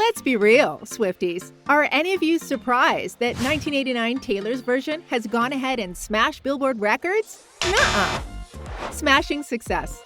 Let's be real, Swifties. Are any of you surprised that 1989 Taylor's version has gone ahead and smashed Billboard records? Nuh-uh. Smashing success.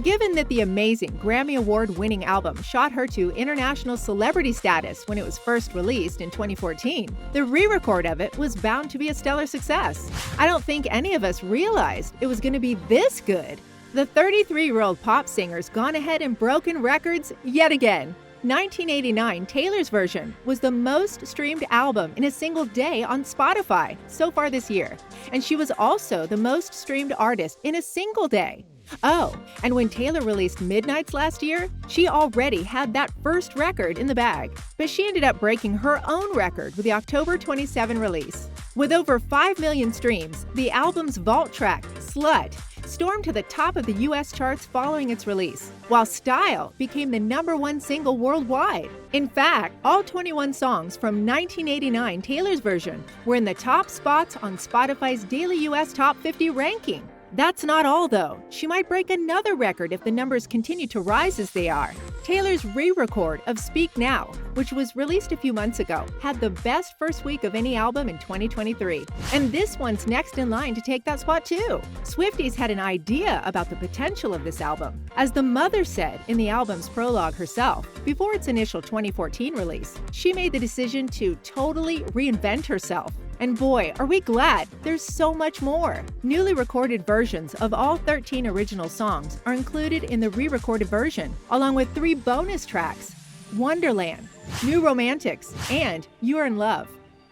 Given that the amazing Grammy Award-winning album shot her to international celebrity status when it was first released in 2014, the re-record of it was bound to be a stellar success. I don't think any of us realized it was going to be this good. The 33-year-old pop singer's gone ahead and broken records yet again. 1989 Taylor's version was the most streamed album in a single day on Spotify so far this year, and she was also the most streamed artist in a single day. Oh, and when Taylor released Midnights last year, she already had that first record in the bag, but she ended up breaking her own record with the October 27 release. With over 5 million streams, the album's vault track, Slut, stormed to the top of the US charts following its release, while Style became the #1 single worldwide. In fact, all 21 songs from 1989 Taylor's version were in the top spots on Spotify's daily US Top 50 ranking. That's not all, though. She might break another record if the numbers continue to rise as they are. Taylor's re-record of Speak Now, which was released a few months ago, had the best first week of any album in 2023. And this one's next in line to take that spot too. Swifties had an idea about the potential of this album. As the mother said in the album's prologue herself, before its initial 2014 release, she made the decision to totally reinvent herself. And boy, are we glad there's so much more. Newly recorded versions of all 13 original songs are included in the re-recorded version, along with 3 bonus tracks: Wonderland, New Romantics, and You're in Love.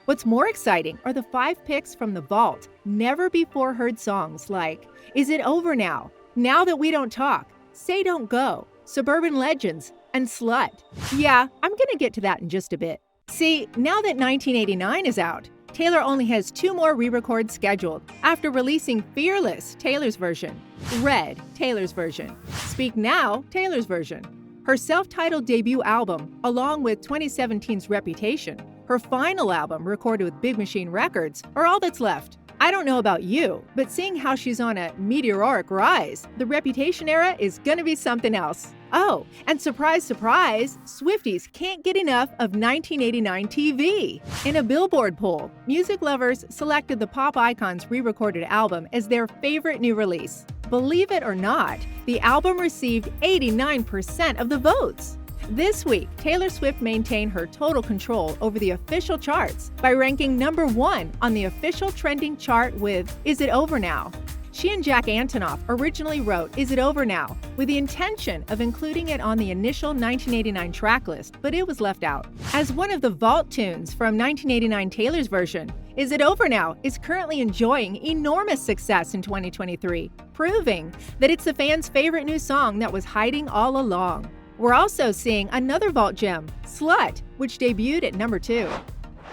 What's more exciting are the 5 picks from the vault, never-before-heard songs like Is It Over Now, Now That We Don't Talk, Say Don't Go, Suburban Legends, and Slut. Yeah, I'm gonna get to that in just a bit. See, now that 1989 is out, Taylor only has 2 more re-records scheduled after releasing Fearless, Taylor's version, Red, Taylor's version, Speak Now, Taylor's version, her self-titled debut album, along with 2017's Reputation, her final album recorded with Big Machine Records, are all that's left. I don't know about you, but seeing how she's on a meteoric rise, the Reputation era is gonna be something else. Oh, and surprise, surprise, Swifties can't get enough of 1989 TV. In a Billboard poll, music lovers selected the pop icon's re-recorded album as their favorite new release. Believe it or not, the album received 89% of the votes. This week, Taylor Swift maintained her total control over the official charts by ranking #1 on the official trending chart with Is It Over Now? She and Jack Antonoff originally wrote Is It Over Now with the intention of including it on the initial 1989 track list, but it was left out. As one of the vault tunes from 1989 Taylor's version, Is It Over Now is currently enjoying enormous success in 2023, proving that it's the fans' favorite new song that was hiding all along. We're also seeing another vault gem, Slut, which debuted at #2.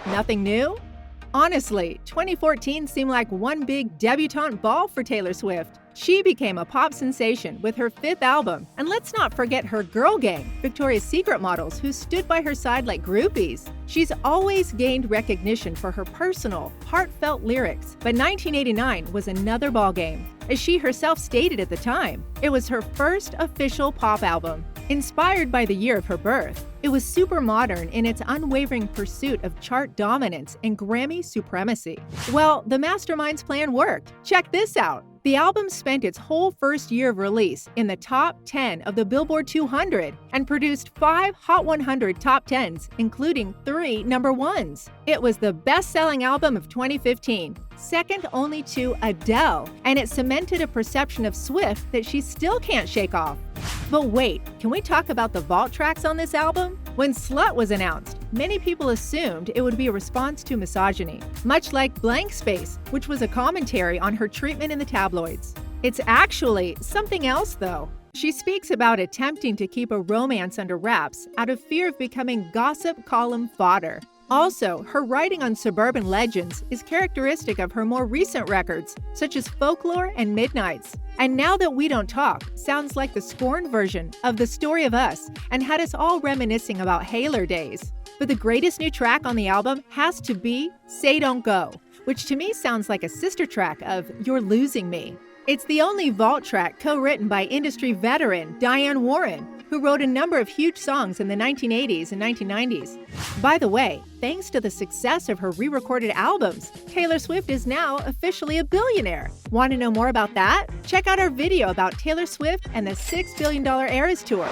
Nothing new? Honestly, 2014 seemed like one big debutante ball for Taylor Swift. She became a pop sensation with her 5th album, and let's not forget her girl gang, Victoria's Secret models, who stood by her side like groupies. She's always gained recognition for her personal, heartfelt lyrics, but 1989 was another ballgame. As she herself stated at the time, it was her first official pop album. Inspired by the year of her birth, it was super modern in its unwavering pursuit of chart dominance and Grammy supremacy. Well, the mastermind's plan worked. Check this out. The album spent its whole first year of release in the top 10 of the Billboard 200 and produced 5 Hot 100 top 10s, including 3 #1s. It was the best-selling album of 2015, second only to Adele, and it cemented a perception of Swift that she still can't shake off. But wait, can we talk about the vault tracks on this album? When Slut was announced, many people assumed it would be a response to misogyny, much like Blank Space, which was a commentary on her treatment in the tabloids. It's actually something else, though. She speaks about attempting to keep a romance under wraps out of fear of becoming gossip column fodder. Also, her writing on Suburban Legends is characteristic of her more recent records, such as Folklore and Midnights. And Now That We Don't Talk sounds like the scorned version of The Story of Us and had us all reminiscing about Haylor days. But the greatest new track on the album has to be Say Don't Go, which to me sounds like a sister track of You're Losing Me. It's the only vault track co-written by industry veteran Diane Warren, who wrote a number of huge songs in the 1980s and 1990s. By the way, thanks to the success of her re-recorded albums, Taylor Swift is now officially a billionaire. Want to know more about that? Check out our video about Taylor Swift and the $6 billion Eras Tour.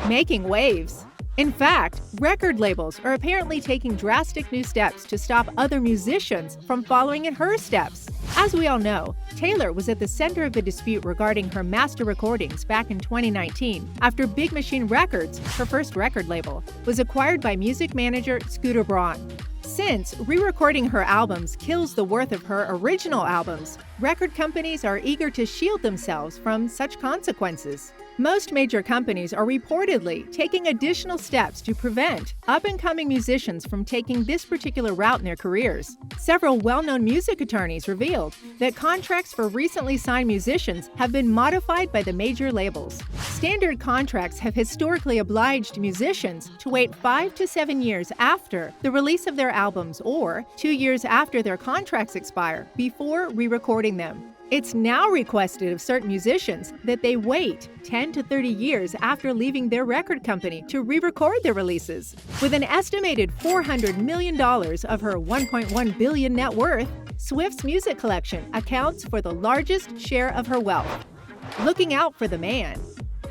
Making waves. In fact, record labels are apparently taking drastic new steps to stop other musicians from following in her steps. As we all know, Taylor was at the center of a dispute regarding her master recordings back in 2019 after Big Machine Records, her first record label, was acquired by music manager Scooter Braun. Since re-recording her albums kills the worth of her original albums, record companies are eager to shield themselves from such consequences. Most major companies are reportedly taking additional steps to prevent up-and-coming musicians from taking this particular route in their careers. Several well-known music attorneys revealed that contracts for recently signed musicians have been modified by the major labels. Standard contracts have historically obliged musicians to wait 5 to 7 years after the release of their albums or 2 years after their contracts expire before re-recording them. It's now requested of certain musicians that they wait 10 to 30 years after leaving their record company to re-record their releases. With an estimated $400 million of her $1.1 billion net worth, Swift's music collection accounts for the largest share of her wealth. Looking out for the man.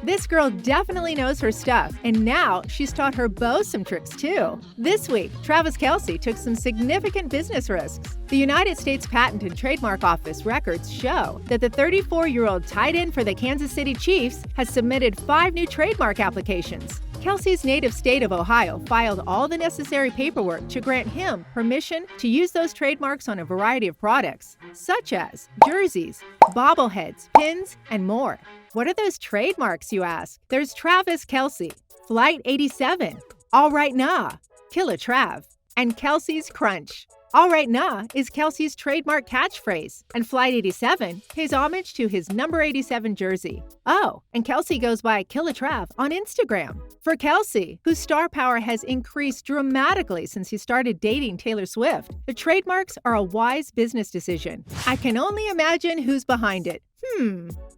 This girl definitely knows her stuff, and now she's taught her beau some tricks too. This week, Travis Kelce took some significant business risks. The United States Patent and Trademark Office records show that the 34-year-old tight end for the Kansas City Chiefs has submitted 5 new trademark applications. Kelce's native state of Ohio filed all the necessary paperwork to grant him permission to use those trademarks on a variety of products, such as jerseys, bobbleheads, pins, and more. What are those trademarks, you ask? There's Travis Kelce, Flight 87, All Right Nah, Killa Trav, and Kelce's Crunch. All Right Nah is Kelce's trademark catchphrase, and Flight 87 pays homage to his number 87 jersey. Oh, and Kelce goes by Killa Trav on Instagram. For Kelce, whose star power has increased dramatically since he started dating Taylor Swift, the trademarks are a wise business decision. I can only imagine who's behind it.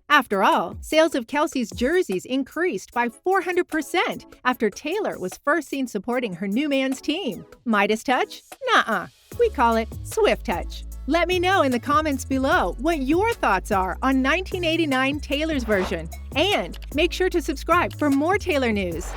After all, sales of Kelce's jerseys increased by 400% after Taylor was first seen supporting her new man's team. Midas touch? Nuh-uh. We call it Swift touch. Let me know in the comments below what your thoughts are on 1989 Taylor's version. And make sure to subscribe for more Taylor news.